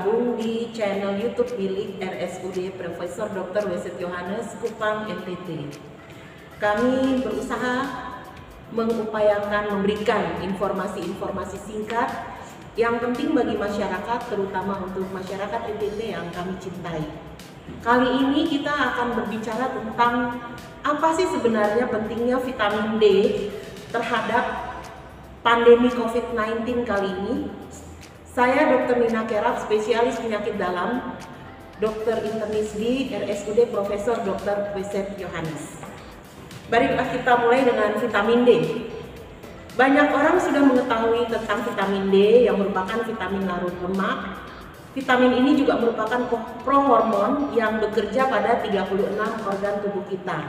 bergabung di channel YouTube milik RSUD Profesor Dr. Weset Yohanes Kupang NTT. Kami berusaha mengupayakan memberikan informasi-informasi singkat yang penting bagi masyarakat, terutama untuk masyarakat NTT yang kami cintai. Kali ini kita akan berbicara tentang apa sih sebenarnya pentingnya vitamin D terhadap pandemi COVID-19 kali ini. Saya Dr. Nina Keraf, spesialis penyakit dalam, Dr. Internis di RSUD Profesor Dr. Weset Yohanes. Baiklah, kita mulai dengan vitamin D. Banyak orang sudah mengetahui tentang vitamin D yang merupakan vitamin larut lemak. Vitamin ini juga merupakan prohormon yang bekerja pada 36 organ tubuh kita.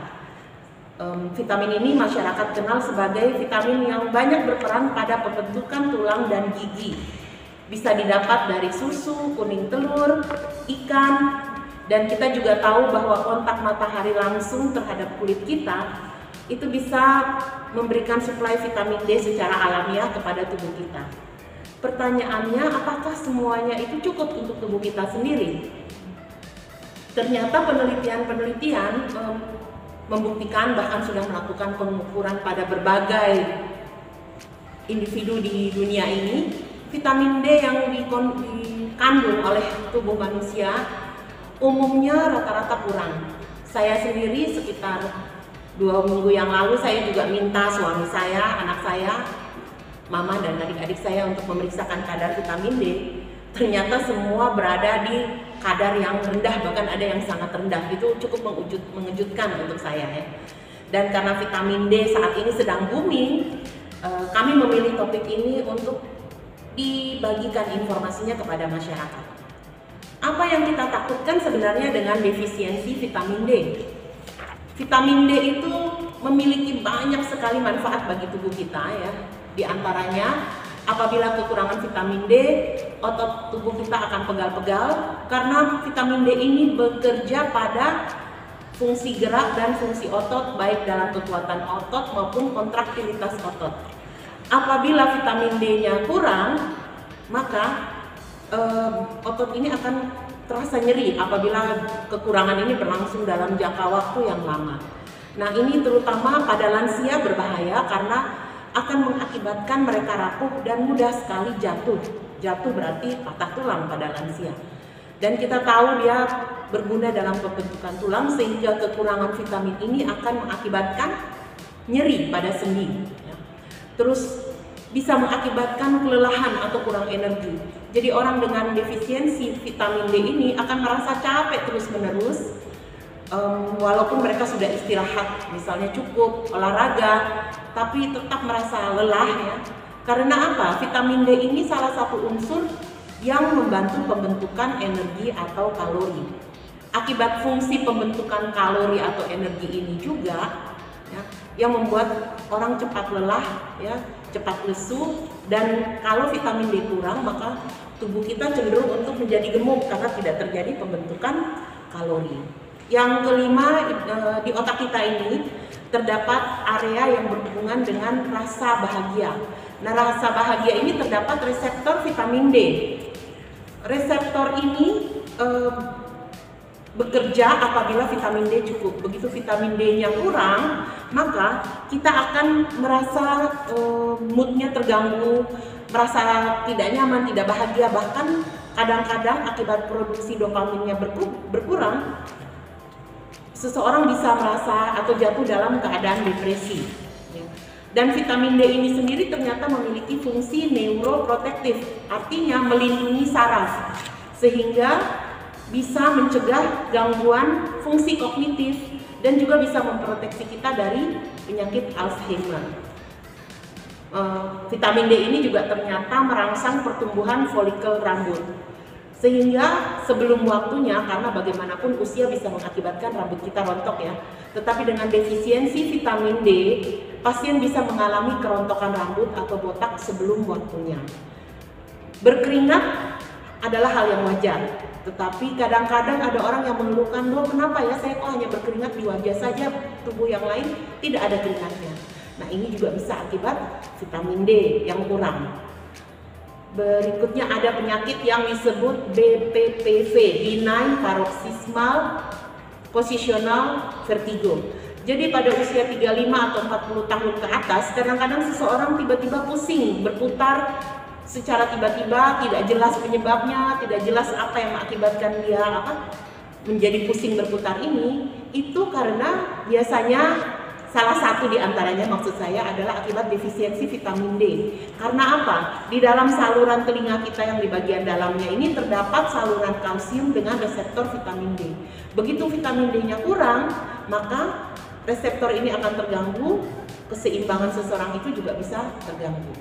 Vitamin ini masyarakat kenal sebagai vitamin yang banyak berperan pada pembentukan tulang dan gigi. Bisa didapat dari susu, kuning telur, ikan, dan kita juga tahu bahwa kontak matahari langsung terhadap kulit kita itu bisa memberikan suplai vitamin D secara alamiah kepada tubuh kita. Pertanyaannya, apakah semuanya itu cukup untuk tubuh kita sendiri? Ternyata penelitian membuktikan, bahkan sudah melakukan pengukuran pada berbagai individu di dunia ini, vitamin D yang dikandung oleh tubuh manusia umumnya rata-rata kurang. Saya sendiri sekitar 2 minggu yang lalu saya juga minta suami saya, anak saya, mama dan adik-adik saya untuk memeriksakan kadar vitamin D. Ternyata semua berada di kadar yang rendah, bahkan ada yang sangat rendah. Itu cukup mengejutkan untuk saya ya. Dan karena vitamin D saat ini sedang booming, kami memilih topik ini untuk dibagikan informasinya kepada masyarakat. Apa yang kita takutkan sebenarnya dengan defisiensi vitamin D? Vitamin D itu memiliki banyak sekali manfaat bagi tubuh kita ya. Di antaranya, apabila kekurangan vitamin D, otot tubuh kita akan pegal-pegal karena vitamin D ini bekerja pada fungsi gerak dan fungsi otot, baik dalam kekuatan otot maupun kontraktilitas otot. Apabila vitamin D-nya kurang, maka otot ini akan terasa nyeri apabila kekurangan ini berlangsung dalam jangka waktu yang lama. Nah, ini terutama pada lansia berbahaya karena akan mengakibatkan mereka rapuh dan mudah sekali jatuh. Jatuh berarti patah tulang pada lansia. Dan kita tahu dia berguna dalam pembentukan tulang, sehingga kekurangan vitamin ini akan mengakibatkan nyeri pada sendi. Terus bisa mengakibatkan kelelahan atau kurang energi. Jadi orang dengan defisiensi vitamin D ini akan merasa capek terus-menerus, walaupun mereka sudah istirahat, misalnya cukup olahraga, tapi tetap merasa lelah ya. Karena apa? Vitamin D ini salah satu unsur yang membantu pembentukan energi atau kalori. Akibat fungsi pembentukan kalori atau energi ini juga ya, yang membuat orang cepat lelah ya, cepat lesu, dan kalau vitamin D kurang maka tubuh kita cenderung untuk menjadi gemuk karena tidak terjadi pembentukan kalori. Yang kelima, di otak kita ini terdapat area yang berhubungan dengan rasa bahagia. Nah, rasa bahagia ini terdapat reseptor vitamin D. Reseptor ini bekerja apabila vitamin D cukup. Begitu vitamin D-nya kurang, maka kita akan merasa moodnya terganggu, merasa tidak nyaman, tidak bahagia, bahkan kadang-kadang akibat produksi dopaminnya berkurang, seseorang bisa merasa atau jatuh dalam keadaan depresi. Dan vitamin D ini sendiri ternyata memiliki fungsi neuroprotektif, artinya melindungi saraf, sehingga bisa mencegah gangguan fungsi kognitif dan juga bisa memproteksi kita dari penyakit Alzheimer. Vitamin D ini juga ternyata merangsang pertumbuhan folikel rambut, sehingga sebelum waktunya, karena bagaimanapun usia bisa mengakibatkan rambut kita rontok ya, tetapi dengan defisiensi vitamin D, pasien bisa mengalami kerontokan rambut atau botak sebelum waktunya. Berkeringat adalah hal yang wajar, tetapi kadang-kadang ada orang yang mengeluhkan, loh kenapa ya saya kok hanya berkeringat di wajah saja, tubuh yang lain tidak ada keringatnya. Nah, ini juga bisa akibat vitamin D yang kurang. Berikutnya ada penyakit yang disebut BPPV, benign paroxysmal positional vertigo. Jadi pada usia 35 atau 40 tahun ke atas, kadang-kadang seseorang tiba-tiba pusing, berputar secara tiba-tiba, tidak jelas penyebabnya, tidak jelas apa yang mengakibatkan dia menjadi pusing berputar ini. Itu karena biasanya salah satu di antaranya maksud saya adalah akibat defisiensi vitamin D. Karena apa? Di dalam saluran telinga kita yang di bagian dalamnya ini terdapat saluran kalsium dengan reseptor vitamin D. Begitu vitamin D-nya kurang, maka reseptor ini akan terganggu, keseimbangan seseorang itu juga bisa terganggu.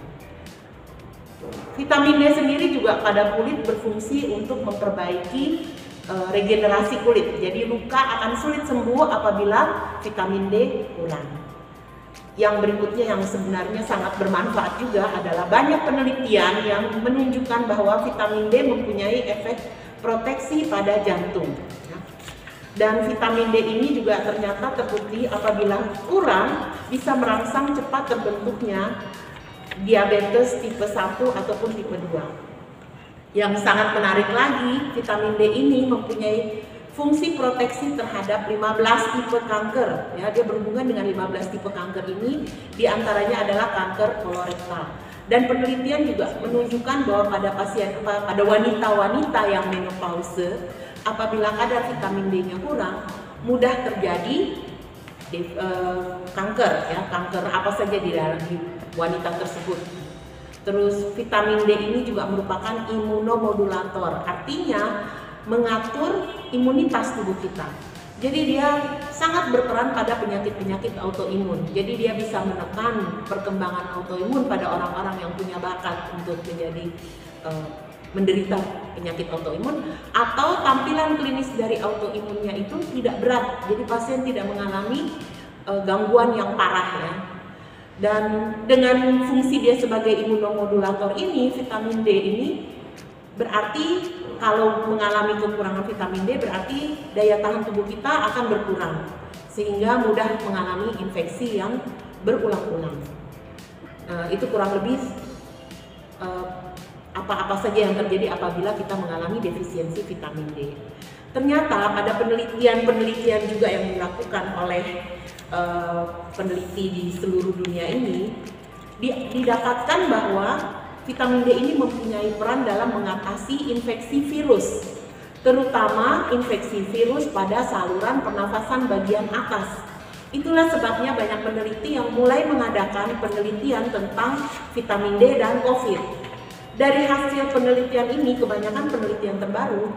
Vitamin D sendiri juga pada kulit berfungsi untuk memperbaiki regenerasi kulit. Jadi luka akan sulit sembuh apabila vitamin D kurang. Yang berikutnya yang sebenarnya sangat bermanfaat juga adalah banyak penelitian yang menunjukkan bahwa vitamin D mempunyai efek proteksi pada jantung. Dan vitamin D ini juga ternyata terbukti apabila kurang bisa merangsang cepat terbentuknya diabetes tipe 1 ataupun tipe 2. Yang sangat menarik lagi, vitamin D ini mempunyai fungsi proteksi terhadap 15 tipe kanker. Ya, dia berhubungan dengan 15 tipe kanker ini, diantaranya adalah kanker kolorektal. Dan penelitian juga menunjukkan bahwa pada wanita-wanita yang menopause, apabila kadar vitamin D-nya kurang, mudah terjadi kanker. Ya, kanker apa saja di dalam wanita tersebut. Terus vitamin D ini juga merupakan imunomodulator, artinya mengatur imunitas tubuh kita. Jadi dia sangat berperan pada penyakit-penyakit autoimun. Jadi dia bisa menekan perkembangan autoimun pada orang-orang yang punya bakat untuk menderita penyakit autoimun, atau tampilan klinis dari autoimunnya itu tidak berat. Jadi pasien tidak mengalami gangguan yang parah ya. Dan dengan fungsi dia sebagai imunomodulator ini, vitamin D ini berarti kalau mengalami kekurangan vitamin D berarti daya tahan tubuh kita akan berkurang sehingga mudah mengalami infeksi yang berulang-ulang. Itu kurang lebih apa-apa saja yang terjadi apabila kita mengalami defisiensi vitamin D. Ternyata pada penelitian juga yang dilakukan oleh peneliti di seluruh dunia ini didapatkan bahwa vitamin D ini mempunyai peran dalam mengatasi infeksi virus, terutama infeksi virus pada saluran pernafasan bagian atas. Itulah sebabnya banyak peneliti yang mulai mengadakan penelitian tentang vitamin D dan COVID. Dari hasil penelitian ini, kebanyakan penelitian terbaru,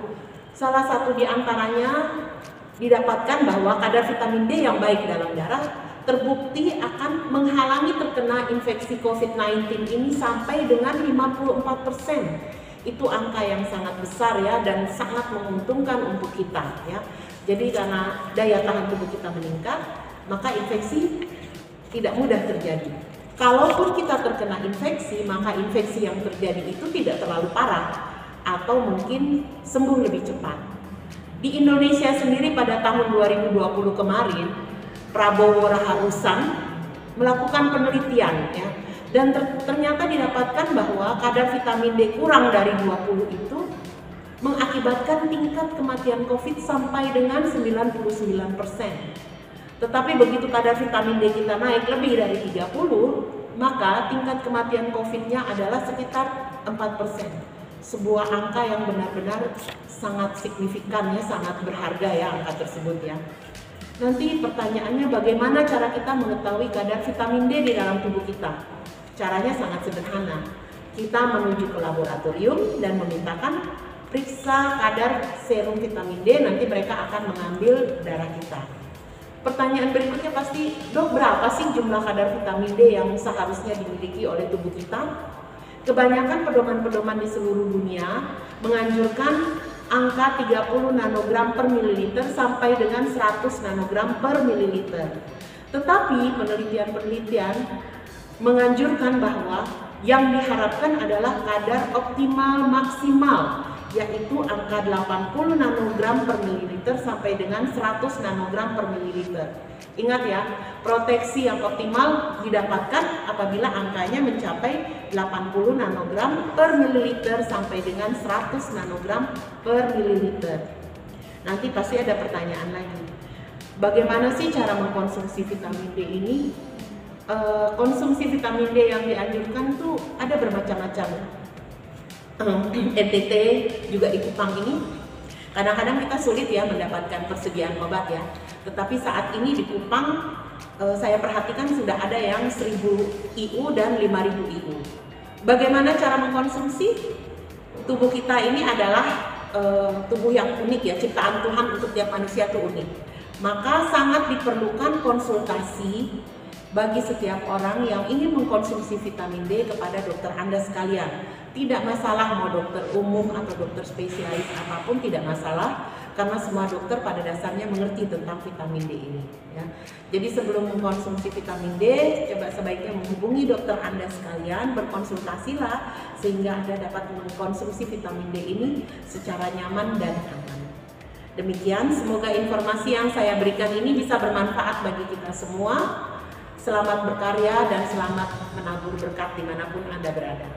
salah satu di antaranya didapatkan bahwa kadar vitamin D yang baik dalam darah terbukti akan menghalangi terkena infeksi COVID-19 ini sampai dengan 54%. Itu angka yang sangat besar ya, dan sangat menguntungkan untuk kita ya. Jadi karena daya tahan tubuh kita meningkat, maka infeksi tidak mudah terjadi. Kalaupun kita terkena infeksi, maka infeksi yang terjadi itu tidak terlalu parah atau mungkin sembuh lebih cepat. Di Indonesia sendiri pada tahun 2020 kemarin, Prabowo Raharusan melakukan penelitian ya, dan ternyata didapatkan bahwa kadar vitamin D kurang dari 20 itu mengakibatkan tingkat kematian COVID sampai dengan 99%. Tetapi begitu kadar vitamin D kita naik lebih dari 30, maka tingkat kematian COVID-nya adalah sekitar 4%. Sebuah angka yang benar-benar sangat signifikan ya, sangat berharga ya angka tersebut ya. Nanti pertanyaannya, bagaimana cara kita mengetahui kadar vitamin D di dalam tubuh kita? Caranya sangat sederhana. Kita menuju ke laboratorium dan memintakan periksa kadar serum vitamin D, nanti mereka akan mengambil darah kita. Pertanyaan berikutnya pasti, dok, berapa sih jumlah kadar vitamin D yang seharusnya dimiliki oleh tubuh kita? Kebanyakan pedoman-pedoman di seluruh dunia menganjurkan angka 30 nanogram per mililiter sampai dengan 100 nanogram per mililiter. Tetapi penelitian-penelitian menganjurkan bahwa yang diharapkan adalah kadar optimal maksimal, yaitu angka 80 nanogram per mililiter liter sampai dengan 100 nanogram per mililiter. Ingat ya, proteksi yang optimal didapatkan apabila angkanya mencapai 80 nanogram per mililiter sampai dengan 100 nanogram per mililiter. Nanti pasti ada pertanyaan lagi. Bagaimana sih cara mengkonsumsi vitamin D ini? Konsumsi vitamin D yang dianjurkan tuh ada bermacam-macam. NTT juga di Kupang ini kadang-kadang kita sulit ya mendapatkan persediaan obat ya. Tetapi saat ini di Kupang saya perhatikan sudah ada yang 1000 IU dan 5000 IU. Bagaimana cara mengkonsumsi? Tubuh kita ini adalah tubuh yang unik ya, ciptaan Tuhan untuk tiap manusia itu unik. Maka sangat diperlukan konsultasi bagi setiap orang yang ingin mengkonsumsi vitamin D kepada dokter Anda sekalian. Tidak masalah mau dokter umum atau dokter spesialis apapun, tidak masalah, karena semua dokter pada dasarnya mengerti tentang vitamin D ini ya. Jadi sebelum mengkonsumsi vitamin D, coba sebaiknya menghubungi dokter Anda sekalian, berkonsultasilah sehingga Anda dapat mengkonsumsi vitamin D ini secara nyaman dan aman. Demikian, semoga informasi yang saya berikan ini bisa bermanfaat bagi kita semua. Selamat berkarya dan selamat menabur berkat dimanapun Anda berada.